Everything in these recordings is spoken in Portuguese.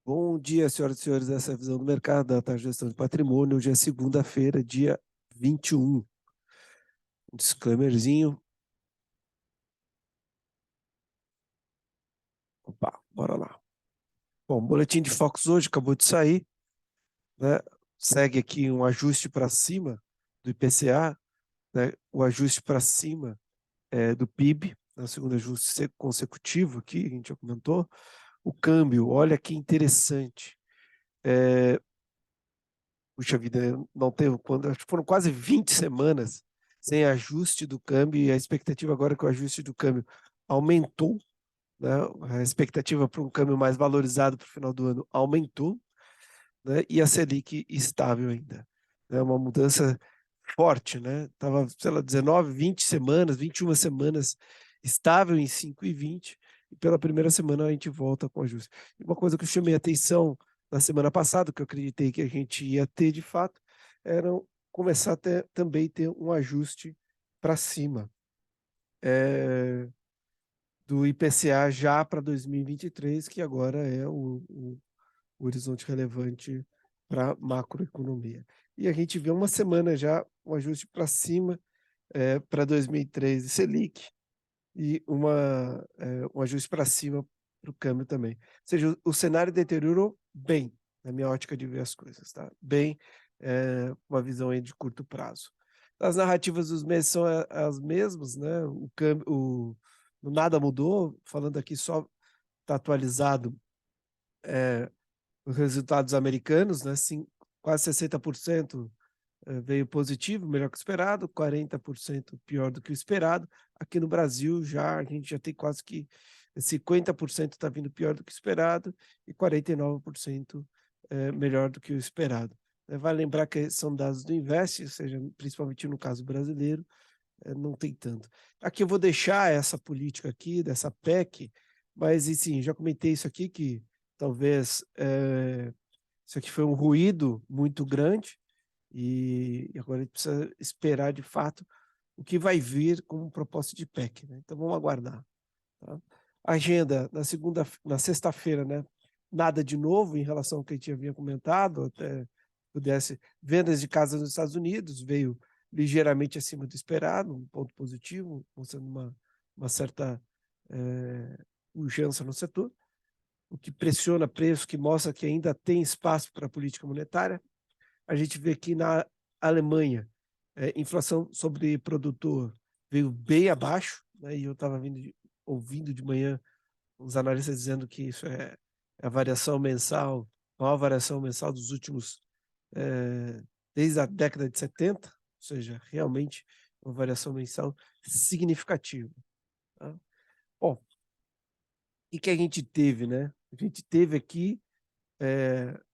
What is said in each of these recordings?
Bom dia, senhoras e senhores. Essa é a visão do mercado da taxa de gestão de patrimônio. Hoje é segunda-feira, dia 21. Um disclaimerzinho. Opa, bora lá. Bom, boletim de focos hoje acabou de sair, né? Segue aqui um ajuste para cima do IPCA, né? O ajuste para cima do PIB, né? O segundo ajuste consecutivo aqui, a gente já comentou. O câmbio, olha que interessante. Puxa vida, não teve quando, acho que foram quase 20 semanas sem ajuste do câmbio, e a expectativa agora é que o ajuste do câmbio aumentou, né? A expectativa para um câmbio mais valorizado para o final do ano aumentou, né? E a Selic estável ainda. É uma mudança forte, né? Estava, sei lá, 19, 20 semanas, 21 semanas estável em 5,20, e pela primeira semana a gente volta com ajuste. E uma coisa que eu chamei a atenção na semana passada, que eu acreditei que a gente ia ter de fato, era começar a também ter um ajuste para cima do IPCA já para 2023, que agora é o horizonte relevante para a macroeconomia. E a gente vê uma semana já um ajuste para cima para 2003 de Selic e um ajuste para cima para o câmbio também. Ou seja, o cenário deteriorou bem, na minha ótica de ver as coisas, tá? Bem, uma visão aí de curto prazo. As narrativas dos meses são as mesmas, né? O câmbio, nada mudou, falando aqui só está atualizado os resultados americanos, né? Sim, quase 60% veio positivo, melhor que o esperado, 40% pior do que o esperado. Aqui no Brasil, a gente já tem quase que 50% está vindo pior do que o esperado e 49% melhor do que o esperado. Vale lembrar que são dados do Invest, ou seja, principalmente no caso brasileiro, não tem tanto. Aqui eu vou deixar essa política aqui, dessa PEC, mas, sim, já comentei isso aqui, que talvez isso aqui foi um ruído muito grande, e agora a gente precisa esperar, de fato, o que vai vir como proposta de PEC, né? Então vamos aguardar. Tá? Agenda na sexta-feira, né? Nada de novo em relação ao que a gente havia comentado, até pudesse. Vendas de casas nos Estados Unidos veio ligeiramente acima do esperado, um ponto positivo, mostrando uma certa pujança no setor, o que pressiona preço, que mostra que ainda tem espaço para a política monetária. A gente vê que na Alemanha, inflação sobre produtor veio bem abaixo, né? E eu estava ouvindo de manhã os analistas dizendo que isso é a variação mensal, a maior variação mensal dos últimos, desde a década de 70, ou seja, realmente uma variação mensal significativa. Tá? Bom, o que a gente teve, né? A gente teve aqui,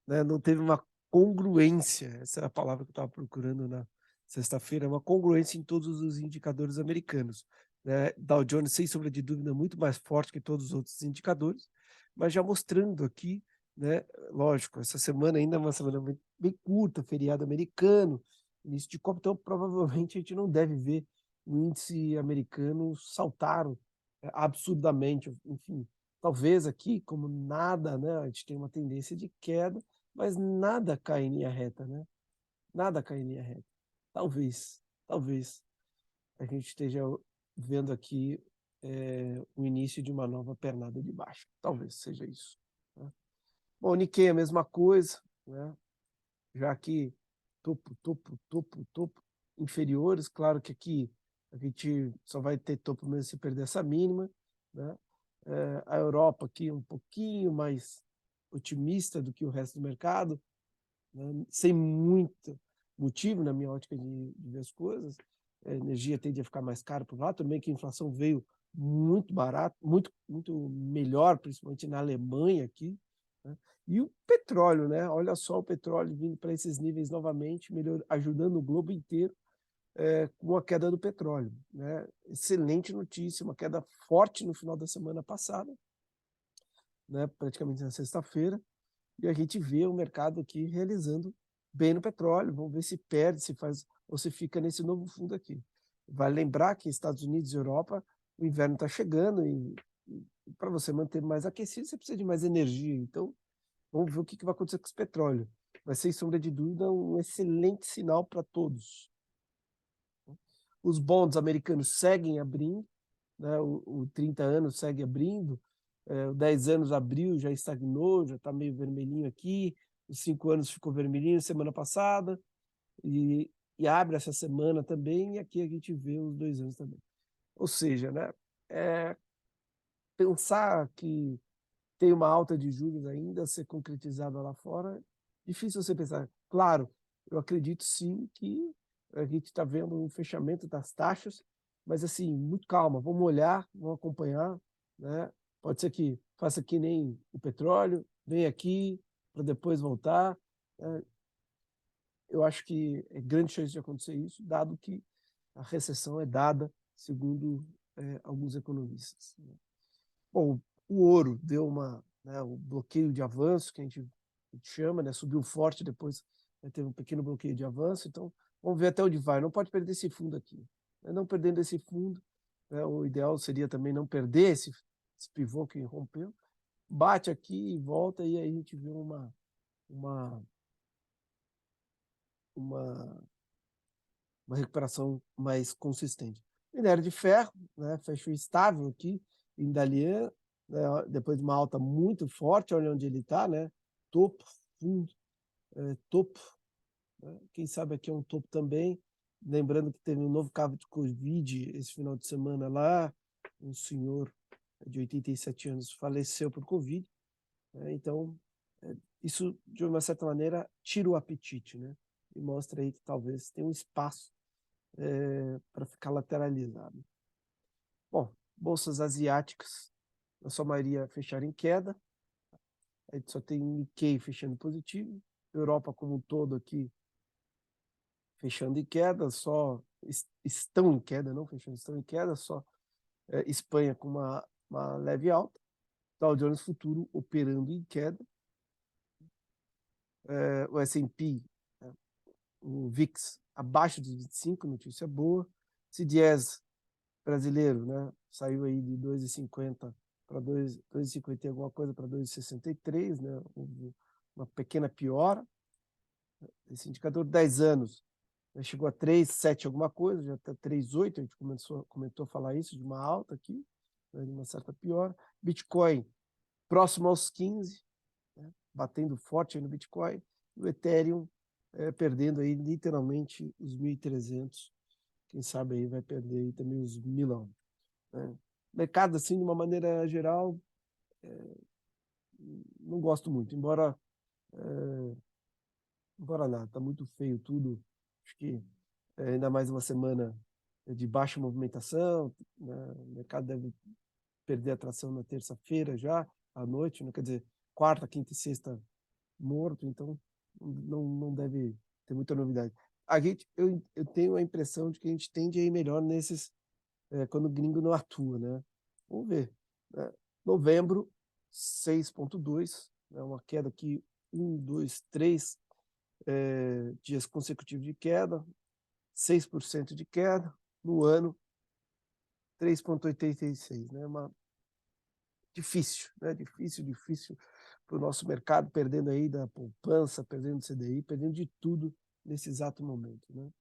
né, não teve uma congruência, essa era a palavra que eu estava procurando na sexta-feira, uma congruência em todos os indicadores americanos. Né? Dow Jones, sem sombra de dúvida, muito mais forte que todos os outros indicadores, mas já mostrando aqui, né, lógico, essa semana ainda é uma semana bem curta, feriado americano, início de Copa, então provavelmente a gente não deve ver o índice americano saltar absurdamente, enfim. Talvez aqui, como nada, né, a gente tem uma tendência de queda, mas nada cai em linha reta, né? Nada cai em linha reta. Talvez a gente esteja vendo aqui o início de uma nova pernada de baixa. Talvez seja isso. Né? Bom, Nikkei a mesma coisa, né? Já que topo inferiores, claro que aqui a gente só vai ter topo mesmo se perder essa mínima, né? A Europa aqui um pouquinho mais otimista do que o resto do mercado, né? Sem muito motivo, na minha ótica de ver as coisas. A energia tende a ficar mais cara por lá, também que a inflação veio muito barato, muito melhor, principalmente na Alemanha aqui, né? E o petróleo, né? Olha só o petróleo vindo para esses níveis novamente, ajudando o globo inteiro com a queda do petróleo, né? Excelente notícia, uma queda forte no final da semana passada, né? Praticamente na sexta-feira, e a gente vê o mercado aqui realizando bem no petróleo. Vamos ver se perde, se faz ou se fica nesse novo fundo aqui. Vale lembrar que Estados Unidos e Europa, o inverno está chegando, e para você manter mais aquecido, você precisa de mais energia. Então, Vamos ver o que vai acontecer com esse petróleo. Vai, sem sombra de dúvida, um excelente sinal para todos. Os bonds americanos seguem abrindo, né? O 30 anos segue abrindo, o 10 anos abriu, já estagnou, já está meio vermelhinho aqui, os 5 anos ficou vermelhinho semana passada, e abre essa semana também, e aqui a gente vê os 2 anos também. Ou seja, né, pensar que tem uma alta de juros ainda a ser concretizada lá fora, difícil você pensar. Claro, eu acredito sim que a gente está vendo um fechamento das taxas, mas assim, muito calma, vamos olhar, vamos acompanhar, né? Pode ser que faça que nem o petróleo, vem aqui para depois voltar, né? Eu acho que é grande chance de acontecer isso, dado que a recessão é dada, segundo alguns economistas. Bom, o ouro deu um bloqueio de avanço, que a gente chama, né? Subiu forte, depois teve um pequeno bloqueio de avanço, então vamos ver até onde vai. Não pode perder esse fundo aqui. Não perdendo esse fundo, né, o ideal seria também não perder esse pivô que rompeu, bate aqui e volta, e aí a gente vê uma, uma, uma recuperação mais consistente. Minério de ferro, né, fechou estável aqui em Dalian, né, depois de uma alta muito forte, olha onde ele está, né, topo, fundo, topo, né, quem sabe aqui é um topo também, lembrando que teve um novo caso de Covid esse final de semana lá, um senhor de 87 anos faleceu por Covid, né, então isso de uma certa maneira tira o apetite, né, e mostra aí que talvez tenha um espaço para ficar lateralizado. Bom, bolsas asiáticas, na sua maioria fecharam em queda, a gente só tem Nikkei fechando positivo, Europa como um todo aqui fechando em queda, só estão em queda, não fechando, estão em queda, só Espanha com uma leve alta, Dow Jones Futuro operando em queda, o S&P, o VIX abaixo dos 25, notícia boa, CDS brasileiro, né? Saiu aí de 2,50 para 2,50 e alguma coisa para 2,63, né? Uma pequena piora. Esse indicador de 10 anos, né? Chegou a 3,7 alguma coisa, já está 3,8, a gente comentou a falar isso, de uma alta aqui, né? De uma certa piora. Bitcoin próximo aos 15, né? Batendo forte aí no Bitcoin. O Ethereum perdendo aí literalmente os 1.300, quem sabe aí vai perder aí também os 1.000. Né? Mercado, assim, de uma maneira geral, não gosto muito, embora nada, está muito feio tudo. Acho que ainda mais uma semana de baixa movimentação, né? O mercado deve perder atração na terça-feira já, à noite, né? Quer dizer, quarta, quinta e sexta morto, então não deve ter muita novidade. Eu tenho a impressão de que a gente tende a ir melhor nesses quando o gringo não atua, né? Vamos ver. Né? Novembro, 6,2, né? Uma queda aqui, 3 dias consecutivos de queda, 6% de queda, no ano, 3,86, né? Difícil, né? Difícil para o nosso mercado, perdendo aí da poupança, perdendo do CDI, perdendo de tudo nesse exato momento, né?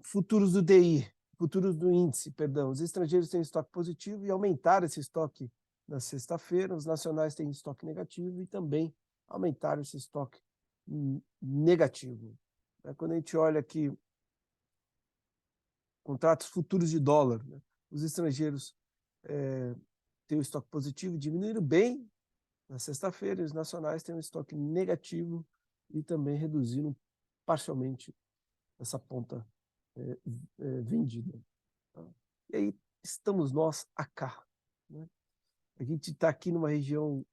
Futuros do DI, futuros do índice, perdão. Os estrangeiros têm estoque positivo e aumentaram esse estoque na sexta-feira, os nacionais têm estoque negativo e também aumentaram esse estoque negativo. Quando a gente olha aqui contratos futuros de dólar, né? Os estrangeiros têm o estoque positivo e diminuíram bem na sexta-feira, e os nacionais têm um estoque negativo e também reduziram parcialmente essa ponta vendida. Tá? E aí estamos nós acá. Né? A gente está aqui numa região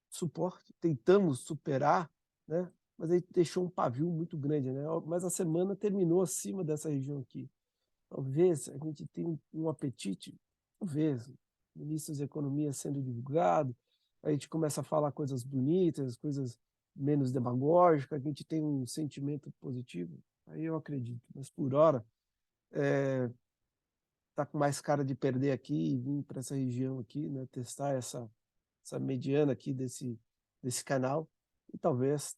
de suporte, tentamos superar, né? Mas a gente deixou um pavio muito grande. Né? Mas a semana terminou acima dessa região aqui. Talvez a gente tenha um apetite, talvez, ministros da economia sendo divulgado, a gente começa a falar coisas bonitas, coisas menos demagógicas, a gente tem um sentimento positivo, aí eu acredito. Mas por hora, tá com mais cara de perder aqui e vir para essa região aqui, né, testar essa mediana aqui desse canal, e talvez,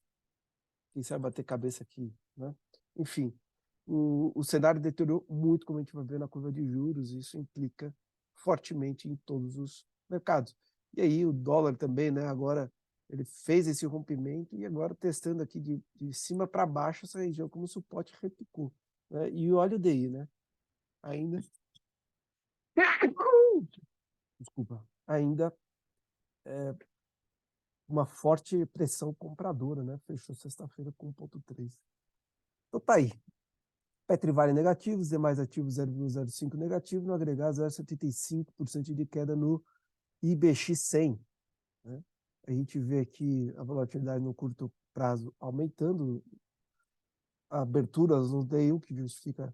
quem sabe, bater cabeça aqui, né? Enfim, o cenário deteriorou muito, como a gente vai ver na curva de juros, e isso implica fortemente em todos os mercados. E aí o dólar também, né? Agora ele fez esse rompimento e agora testando aqui de cima para baixo essa região como suporte, repicou, né? E olha o DI, né? Ainda desculpa, ainda uma forte pressão compradora, né? Fechou sexta-feira com 1,3. Então tá aí. Petri Vale negativo, os demais ativos 0,05 negativo, no agregado 0,75% de queda no IBX100. Né? A gente vê aqui a volatilidade no curto prazo aumentando, aberturas no DI, o que justifica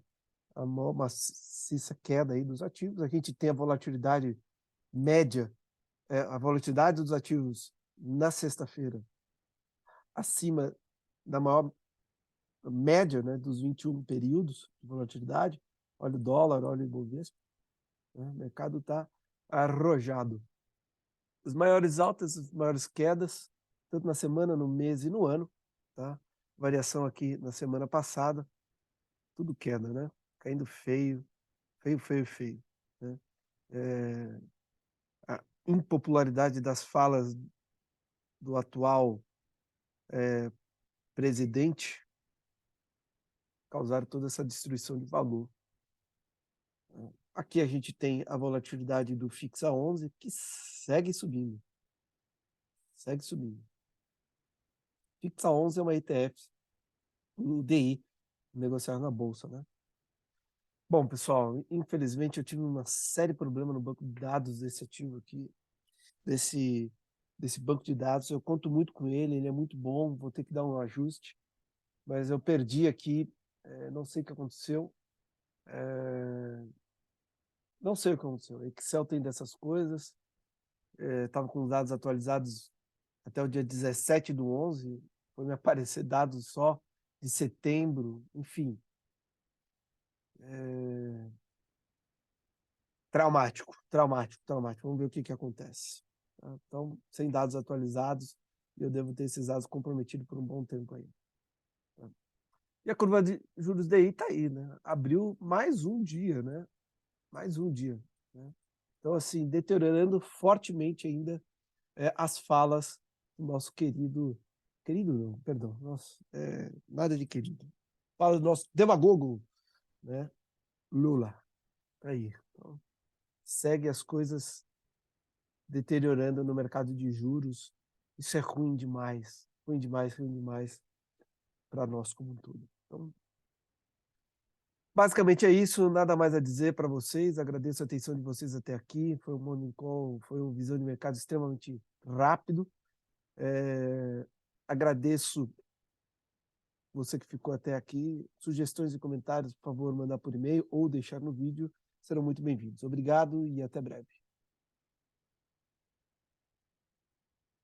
a maior maciça queda aí dos ativos. A gente tem a volatilidade média, a volatilidade dos ativos na sexta-feira acima da maior média, né, dos 21 períodos de volatilidade. Olha o dólar, olha o Ibovespa. Né? O mercado está arrojado. As maiores altas, as maiores quedas, tanto na semana, no mês e no ano. Tá? Variação aqui na semana passada, tudo queda, né? Caindo feio, feio, feio, feio. Né? A impopularidade das falas do atual presidente causaram toda essa destruição de valor. Aqui a gente tem a volatilidade do Fixa 11, que segue subindo. Segue subindo. Fixa 11 é uma ETF, o DI, negociado na bolsa, né? Bom, pessoal, infelizmente eu tive uma série de problemas no banco de dados desse ativo aqui, desse banco de dados. Eu conto muito com ele é muito bom, vou ter que dar um ajuste, mas eu perdi aqui, não sei o que aconteceu. Não sei o que aconteceu. Excel tem dessas coisas. Estava com os dados atualizados até o dia 17/11, foi me aparecer dados só de setembro, enfim. Traumático. Vamos ver o que acontece. Tá? Então, sem dados atualizados, eu devo ter esses dados comprometidos por um bom tempo aí. Tá? E a curva de juros DI está aí, né? Abriu mais um dia, né? Mais um dia. Né? Então, assim, deteriorando fortemente ainda as falas do nosso querido não, perdão, nosso, nada de querido. Fala do nosso demagogo, né? Lula. Aí. Então, segue as coisas deteriorando no mercado de juros. Isso é ruim demais. Ruim demais para nós como um todo. Então, basicamente é isso, nada mais a dizer para vocês. Agradeço a atenção de vocês até aqui. Foi um Morning Call, foi uma visão de mercado extremamente rápido. Agradeço você que ficou até aqui. Sugestões e comentários, por favor, mandar por e-mail ou deixar no vídeo. Serão muito bem-vindos. Obrigado e até breve.